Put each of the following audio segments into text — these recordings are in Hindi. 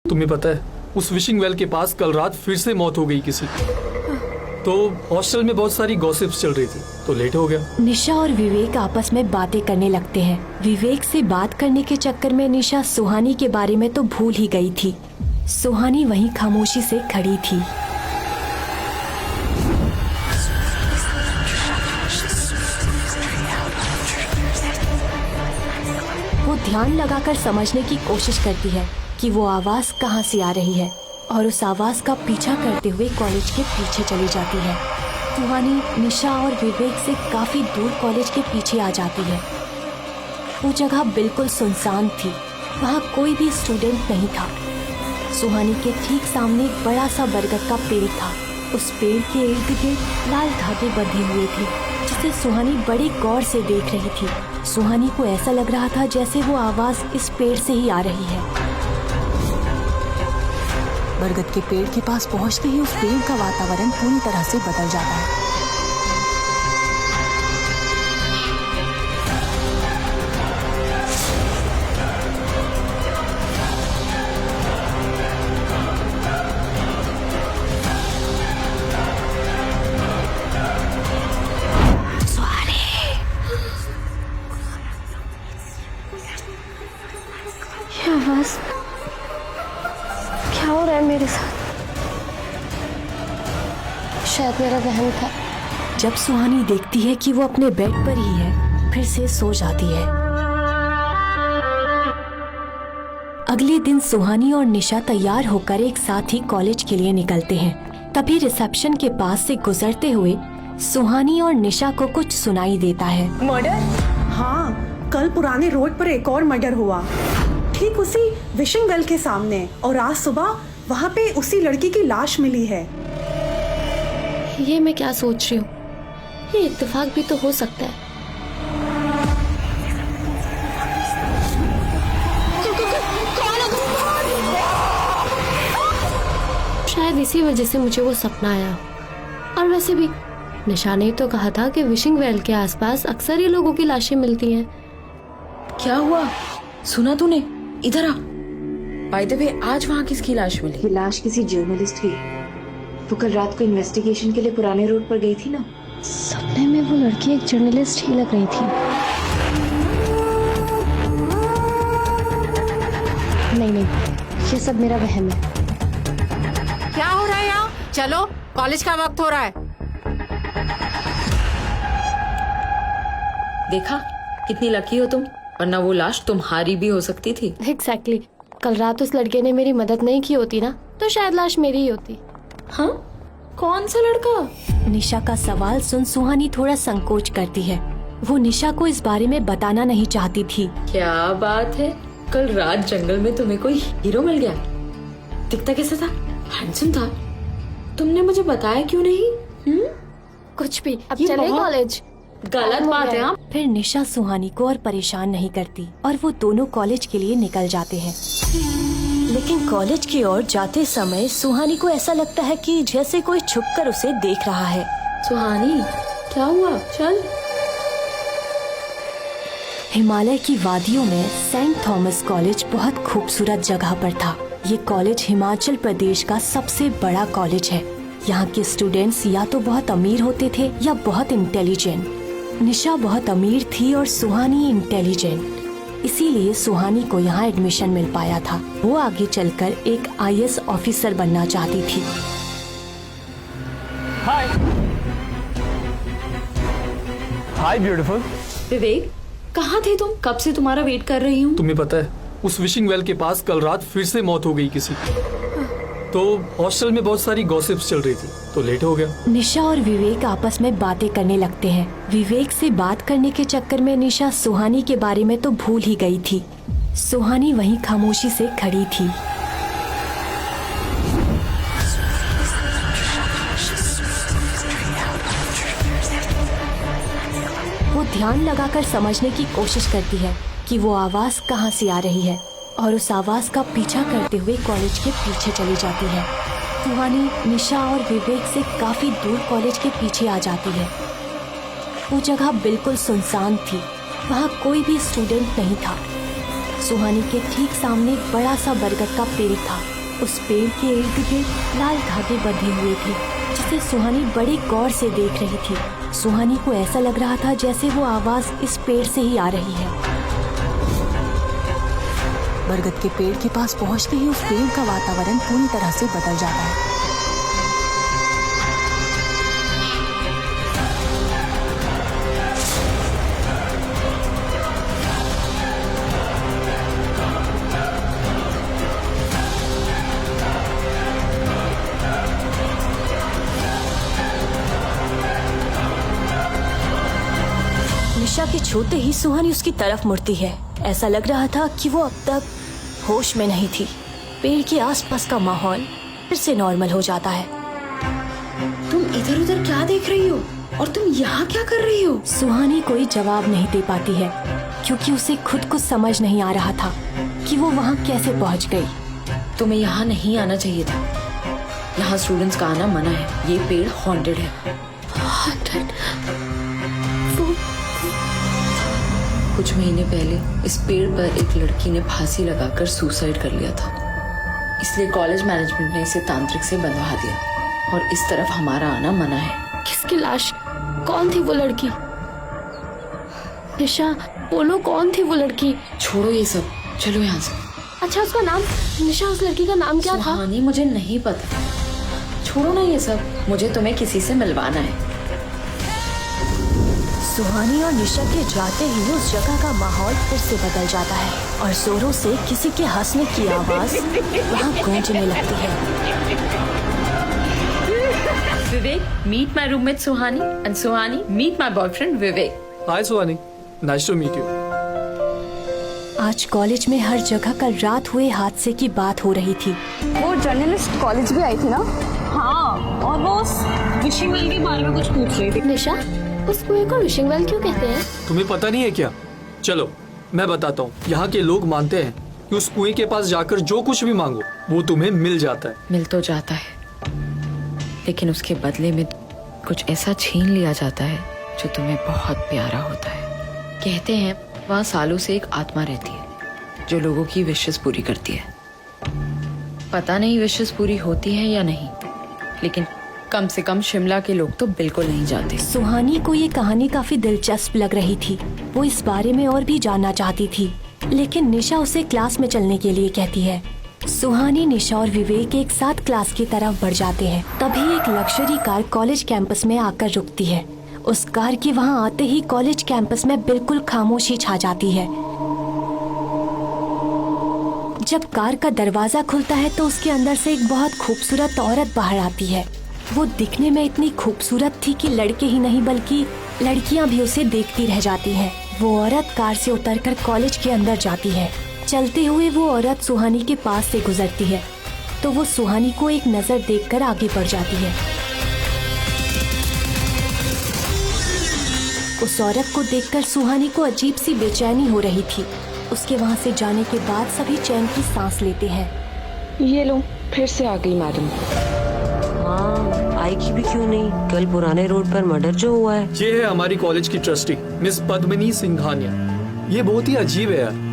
तुम्हें पता है उस विशिंग वेल के पास कल रात फिर से मौत हो गई किसी की। तो हॉस्टल में बहुत सारी गॉसिप्स चल रही थी तो लेट हो गया। निशा और विवेक आपस में बातें करने लगते हैं। विवेक से बात करने के चक्कर में निशा सुहानी के बारे में तो भूल ही गई थी। सुहानी वहीं खामोशी से खड़ी थी। वो ध्यान लगाकर समझने की कोशिश करती है कि वो आवाज कहाँ से आ रही है और उस आवाज का पीछा करते हुए कॉलेज के पीछे चली जाती है। सुहानी निशा और विवेक से काफी दूर कॉलेज के पीछे आ जाती है। वो जगह बिल्कुल सुनसान थी, वहाँ कोई भी स्टूडेंट नहीं था। सुहानी के ठीक सामने एक बड़ा सा बरगद का पेड़ था। उस पेड़ के इर्द गिर्द लाल धागे बंधे हुए थे जिसे सुहानी बड़ी गौर से देख रही थी। सुहानी को ऐसा लग रहा था जैसे वो आवाज इस पेड़ से ही आ रही है। बरगद के पेड़ के पास पहुंचते ही उस पेड़ का वातावरण पूरी तरह से बदल जाता है। ये आवाज क्या हो रहा है मेरे साथ? शायद मेरा वहम था। जब सुहानी देखती है कि वो अपने बेड पर ही है, फिर से सो जाती है। अगले दिन सुहानी और निशा तैयार होकर एक साथ ही कॉलेज के लिए निकलते हैं। तभी रिसेप्शन के पास से गुजरते हुए सुहानी और निशा को कुछ सुनाई देता है। मर्डर? हाँ, कल पुराने रोड पर एक और मर्डर हुआ, ठीक उसी विशिंग वेल के सामने, और आज सुबह वहाँ पे उसी लड़की की लाश मिली है। ये मैं क्या सोच रही हूँ? ये इत्तेफाक भी तो हो सकता है। शायद इसी वजह से मुझे वो सपना आया। और वैसे भी निशा ने तो कहा था कि विशिंग वेल के आसपास अक्सर ही लोगों की लाशें मिलती हैं। क्या हुआ? सुना तूने? इधर आ। बाय द वे, आज वहाँ किसकी लाश मिली? ये लाश किसी जर्नलिस्ट की। वो कल रात को इन्वेस्टिगेशन के लिए पुराने रोड पर गई थी ना। सपने में वो लड़की एक जर्नलिस्ट ही लग रही थी। नहीं, ये सब मेरा वहम है। क्या हो रहा है यहाँ? चलो, कॉलेज का वक्त हो रहा है। देखा कितनी लकी हो तुम, वरना वो लाश तुम्हारी भी हो सकती थी। एग्जैक्टली। कल रात उस लड़के ने मेरी मदद नहीं की होती ना, तो शायद लाश मेरी ही होती। हाँ? कौन सा लड़का? निशा का सवाल सुन सुहानी थोड़ा संकोच करती है। वो निशा को इस बारे में बताना नहीं चाहती थी। क्या बात है, कल रात जंगल में तुम्हें कोई हीरो मिल गया? दिखता कैसा था? हैंडसम था। तुमने मुझे बताया क्यों नहीं? कुछ भी। अब चले कॉलेज। गलत बात है। आप फिर निशा सुहानी को और परेशान नहीं करती और वो दोनों कॉलेज के लिए निकल जाते हैं। लेकिन कॉलेज की ओर जाते समय सुहानी को ऐसा लगता है कि जैसे कोई छुपकर उसे देख रहा है। सुहानी, क्या हुआ? चल। हिमालय की वादियों में सेंट थॉमस कॉलेज बहुत खूबसूरत जगह पर था। ये कॉलेज हिमाचल प्रदेश का सबसे बड़ा कॉलेज है। यहाँ के स्टूडेंट्स या तो बहुत अमीर होते थे या बहुत इंटेलिजेंट। निशा बहुत अमीर थी और सुहानी इंटेलिजेंट, इसीलिए सुहानी को यहाँ एडमिशन मिल पाया था। वो आगे चलकर एक आईएएस ऑफिसर बनना चाहती थी। हाय हाय ब्यूटीफुल। विवेक, कहाँ थे तुम? कब से तुम्हारा वेट कर रही हूँ। तुम्हें पता है उस विशिंग वेल के पास कल रात फिर से मौत हो गई किसी की। तो हॉस्टल में बहुत सारी गॉसिप्स चल रही थी तो लेट हो गया। निशा और विवेक आपस में बातें करने लगते हैं। विवेक से बात करने के चक्कर में निशा सुहानी के बारे में तो भूल ही गई थी। सुहानी वहीं खामोशी से खड़ी थी। वो ध्यान लगाकर समझने की कोशिश करती है कि वो आवाज कहाँ से आ रही है और उस आवाज का पीछा करते हुए कॉलेज के पीछे चली जाती है। सुहानी निशा और विवेक से काफी दूर कॉलेज के पीछे आ जाती है। वो जगह बिल्कुल सुनसान थी, वहाँ कोई भी स्टूडेंट नहीं था। सुहानी के ठीक सामने एक बड़ा सा बरगद का पेड़ था। उस पेड़ के इर्द गिर्द लाल धागे बंधे हुए थे, जिसे सुहानी बड़े गौर से देख रही थी। सुहानी को ऐसा लग रहा था जैसे वो आवाज इस पेड़ से ही आ रही है। बरगद के पेड़ के पास पहुंचते ही उस पेड़ का वातावरण पूरी तरह से बदल जाता है। निशा के छूते ही सुहानी उसकी तरफ मुड़ती है। ऐसा लग रहा था कि वो अब तक होश में नहीं थी। पेड़ के आसपास का माहौल फिर से नॉर्मल हो जाता है। तुम इधर उधर क्या देख रही हो और तुम यहाँ क्या कर रही हो? सुहानी कोई जवाब नहीं दे पाती है, क्योंकि उसे खुद को समझ नहीं आ रहा था कि वो वहाँ कैसे पहुँच गई। तुम्हें यहाँ नहीं आना चाहिए था। यहाँ स्टूडेंट्स का आना मना है। ये पेड़ हॉन्टेड है। कुछ महीने पहले इस पेड़ पर एक लड़की ने फांसी लगाकर सुसाइड कर लिया था, इसलिए कॉलेज मैनेजमेंट ने इसे तांत्रिक से बंधवा दिया और इस तरफ हमारा आना मना है। किसकी लाश? कौन थी वो लड़की? निशा, बोलो कौन थी वो लड़की? छोड़ो ये सब, चलो यहाँ से। अच्छा, उसका नाम? निशा, उस लड़की का नाम क्या था? सुहानी, मुझे नहीं पता। छोड़ो ना ये सब, मुझे तुम्हें किसी से मिलवाना है। सुहानी और निशा के जाते ही उस जगह का माहौल फिर से बदल जाता है और जोरों से किसी के हंसने की आवाज वहाँ गूंजने लगती है। Vivek, meet my roommate Suhani, and Suhani, meet my boyfriend Vivek. Hi Suhani, nice to meet you. आज कॉलेज में हर जगह कल रात हुए हादसे की बात हो रही थी। वो जर्नलिस्ट कॉलेज भी आई थी ना? हाँ, और वो उस विशिंग वेल के बारे में कुछ पूछ रही थी। निशा, उस कुएं को विशिंग वेल क्यों कहते हैं? तुम्हें पता नहीं है क्या? चलो मैं बताता हूँ। यहाँ के लोग मानते हैं कि उस कुएं के पास जाकर जो कुछ भी मांगो वो तुम्हें मिल जाता है। मिल तो जाता है, लेकिन उसके बदले में कुछ ऐसा छीन लिया जाता है जो तुम्हें बहुत प्यारा होता है। कहते हैं वहाँ सालों से एक आत्मा रहती है जो लोगों की विशेस पूरी करती है। पता नहीं विशेस पूरी होती है या नहीं, लेकिन कम से कम शिमला के लोग तो बिल्कुल नहीं जाते। सुहानी को ये कहानी काफी दिलचस्प लग रही थी। वो इस बारे में और भी जानना चाहती थी, लेकिन निशा उसे क्लास में चलने के लिए कहती है। सुहानी, निशा और विवेक एक साथ क्लास की तरफ बढ़ जाते हैं। तभी एक लग्जरी कार कॉलेज कैंपस में आकर रुकती है। उस कार के वहाँ आते ही कॉलेज कैंपस में बिल्कुल खामोशी छा जाती है। जब कार का दरवाजा खुलता है तो उसके अंदर से एक बहुत खूबसूरत औरत बाहर आती है। वो दिखने में इतनी खूबसूरत थी कि लड़के ही नहीं बल्कि लड़कियां भी उसे देखती रह जाती हैं। वो औरत कार से उतरकर कॉलेज के अंदर जाती है। चलते हुए वो औरत सुहानी के पास से गुजरती है तो वो सुहानी को एक नजर देखकर आगे बढ़ जाती है। उस औरत को देखकर सुहानी को अजीब सी बेचैनी हो रही थी। उसके वहाँ से जाने के बाद सभी चैन की सांस लेते हैं। ये लो, फिर से आ गई मैडम। हाँ, आएगी भी क्यों नहीं? कल पुराने रोड पर मर्डर जो हुआ है। ये है हमारी कॉलेज की ट्रस्टी मिस पद्मिनी सिंघानिया। ये बहुत ही अजीब है यार।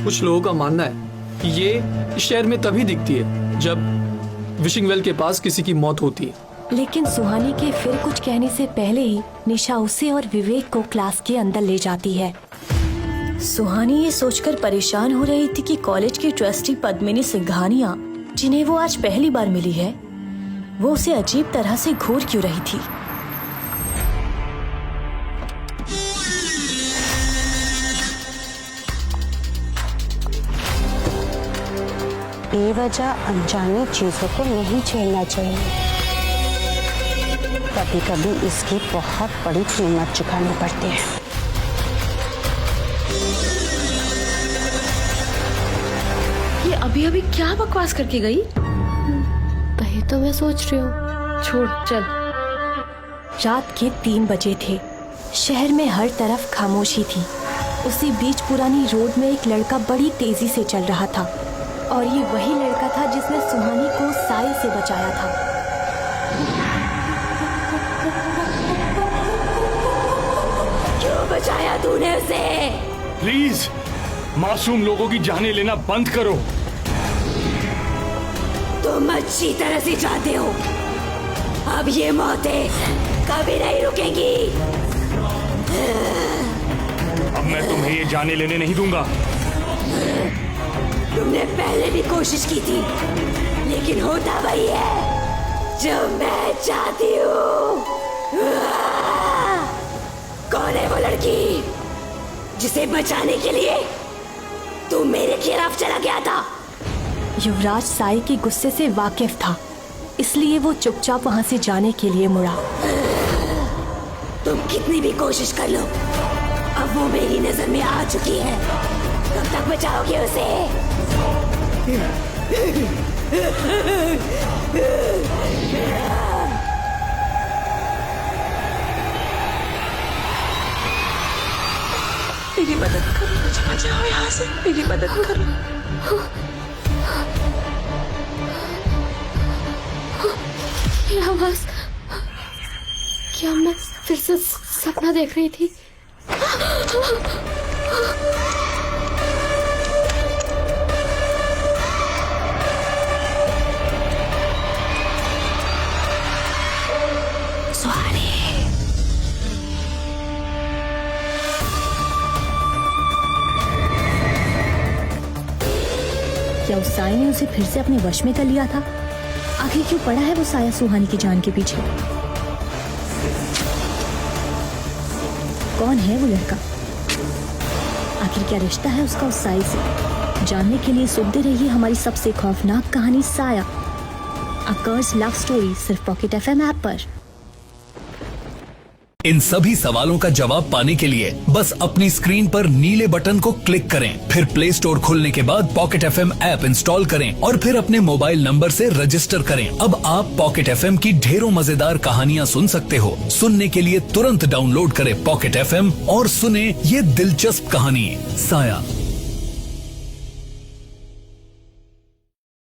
कुछ लोगों का मानना है कि ये इस शहर में तभी दिखती है जब विशिंग वेल के पास किसी की मौत होती है। लेकिन सुहानी के फिर कुछ कहने से पहले ही निशा उसे और विवेक को क्लास के अंदर ले जाती है। सुहानी ये सोचकर परेशान हो रही थी कि कॉलेज की ट्रस्टी पद्मिनी सिंघानिया, जिन्हें वो आज पहली बार मिली है, वो उसे अजीब तरह से घूर क्यों रही थी। बेवजह अनजानी चीजों को नहीं छेड़ना चाहिए। कभी कभी इसकी बहुत बड़ी कीमत चुकानी पड़ती है। ये अभी अभी क्या बकवास करके गई? वही तो मैं सोच रही हूँ। छोड़, चल। रात के 3 बजे थे। शहर में हर तरफ खामोशी थी। उसी बीच पुरानी रोड में एक लड़का बड़ी तेजी से चल रहा था और ये वही लड़का था जिसने सुहानी को साए से बचाया था। क्यों बचाया तूने उसे? प्लीज, मासूम लोगों की जानें लेना बंद करो। तुम अच्छी तरह से जानते हो, अब ये मौतें कभी नहीं रुकेंगी। अब मैं तुम्हें ये जाने लेने नहीं दूंगा। तुमने पहले भी कोशिश की थी, लेकिन होता वही है जो मैं चाहती हूँ। कौन है वो लड़की जिसे बचाने के लिए तू मेरे खिलाफ चला गया था? युवराज साई के गुस्से से वाकिफ था, इसलिए वो चुपचाप वहां से जाने के लिए मुड़ा। तुम कितनी भी कोशिश कर लो, अब वो मेरी नजर में आ चुकी है। कब तक बचाओगे उसे? मेरी मदद करो, मुझे बचाओ यहाँ से, मेरी मदद करो। ये आवाज, क्या मैं फिर से सपना देख रही थी? क्या उस साय ने उसे फिर से अपने वश में कर लिया था? आखिर क्यों पड़ा है वो साया सुहानी की जान के पीछे? कौन है वो लड़का? आखिर क्या रिश्ता है उसका उस साय से? जानने के लिए सुनते रहिए हमारी सबसे खौफनाक कहानी साया, अ कर्स लव स्टोरी, सिर्फ पॉकेट एफएम ऐप पर। इन सभी सवालों का जवाब पाने के लिए बस अपनी स्क्रीन पर नीले बटन को क्लिक करें, फिर प्ले स्टोर खोलने के बाद पॉकेट एफएम ऐप इंस्टॉल करें और फिर अपने मोबाइल नंबर से रजिस्टर करें। अब आप पॉकेट एफएम की ढेरों मजेदार कहानियां सुन सकते हो। सुनने के लिए तुरंत डाउनलोड करें पॉकेट एफएम और सुने ये दिलचस्प कहानी साया।